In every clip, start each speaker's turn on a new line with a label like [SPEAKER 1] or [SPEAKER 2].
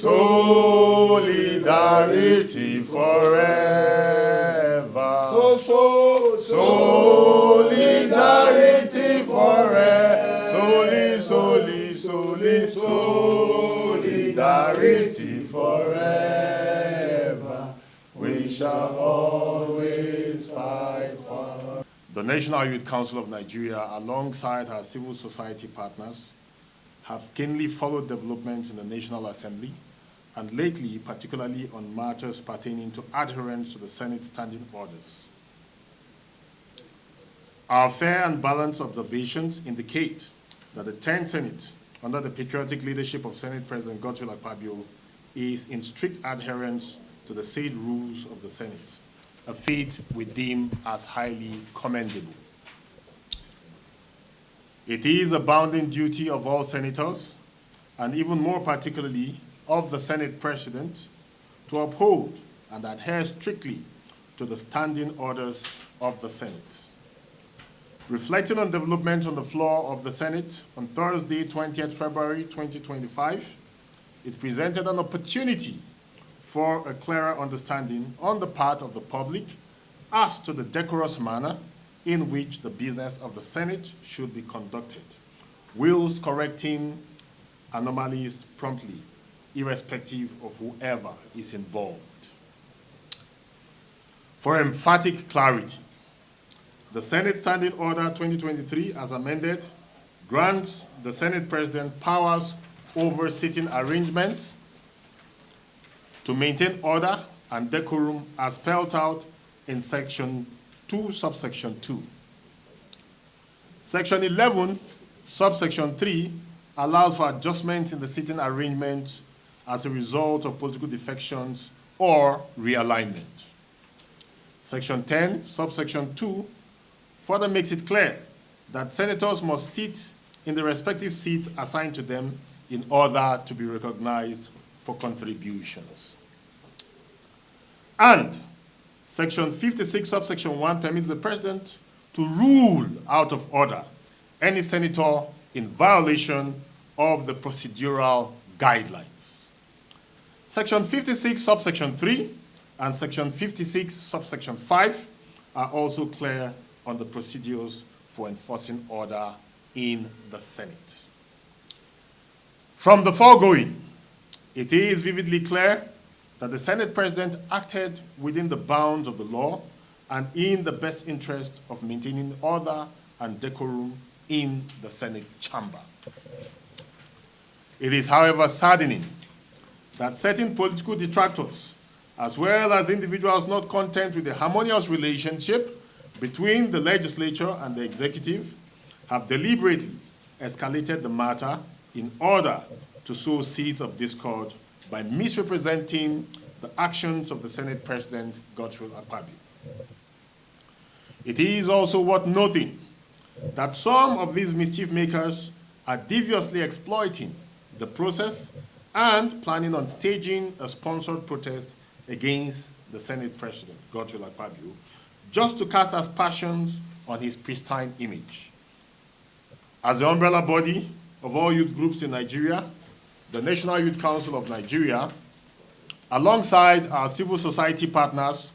[SPEAKER 1] Solidarity forever. Solidarity forever. Solidarity forever. We shall always fight for. The National Youth Council of Nigeria, alongside our civil society partners, have keenly followed developments in the National Assembly, and lately, particularly on matters pertaining to adherence to the Senate standing orders. Our fair and balanced observations indicate that the 10th Senate, under the patriotic leadership of Senate President Godswill Akpabio, is in strict adherence to the said rules of the Senate, a feat we deem as highly commendable. It is a bounden duty of all senators, and even more particularly of the Senate President, to uphold and adhere strictly to the standing orders of the Senate. Reflecting on developments on the floor of the Senate on Thursday, 20th February 2025, it presented an opportunity for a clearer understanding on the part of the public as to the decorous manner in which the business of the Senate should be conducted, whilst correcting anomalies promptly, irrespective of whoever is involved. For emphatic clarity, the Senate Standing Order 2023, as amended, grants the Senate President powers over sitting arrangements to maintain order and decorum as spelled out in Section 2, subsection 2. Section 11, subsection 3, allows for adjustments in the sitting arrangement as a result of political defections or realignment. Section 10, subsection 2, further makes it clear that senators must sit in the respective seats assigned to them in order to be recognized for contributions. And Section 56, subsection 1 permits the President to rule out of order any senator in violation of the procedural guidelines. Section 56, subsection 3 and Section 56, subsection 5 are also clear on the procedures for enforcing order in the Senate. From the foregoing, it is vividly clear that the Senate President acted within the bounds of the law and in the best interest of maintaining order and decorum in the Senate chamber. It is, however, saddening that certain political detractors, as well as individuals not content with the harmonious relationship between the legislature and the executive, have deliberately escalated the matter in order to sow seeds of discord by misrepresenting the actions of the Senate President, Godswill Akpabio. It is also worth noting that some of these mischief makers are deviously exploiting the process and planning on staging a sponsored protest against the Senate President, Godswill Akpabio, just to cast aspersions on his pristine image. As the umbrella body of all youth groups in Nigeria, the National Youth Council of Nigeria, alongside our civil society partners,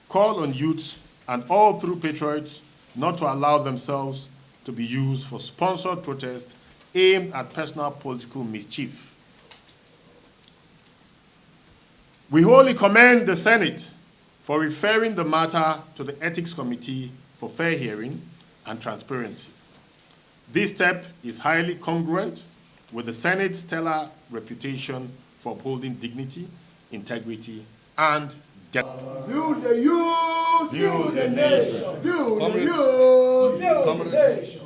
[SPEAKER 1] call on youths and all true patriots not to allow themselves to be used for sponsored protests aimed at personal political mischief. We wholly commend the Senate for referring the matter to the Ethics Committee for fair hearing and transparency. This step is highly congruent with the Senate's stellar reputation for upholding dignity, integrity, and
[SPEAKER 2] build the youth,
[SPEAKER 1] build the nation.
[SPEAKER 2] Build the youth, build the nation.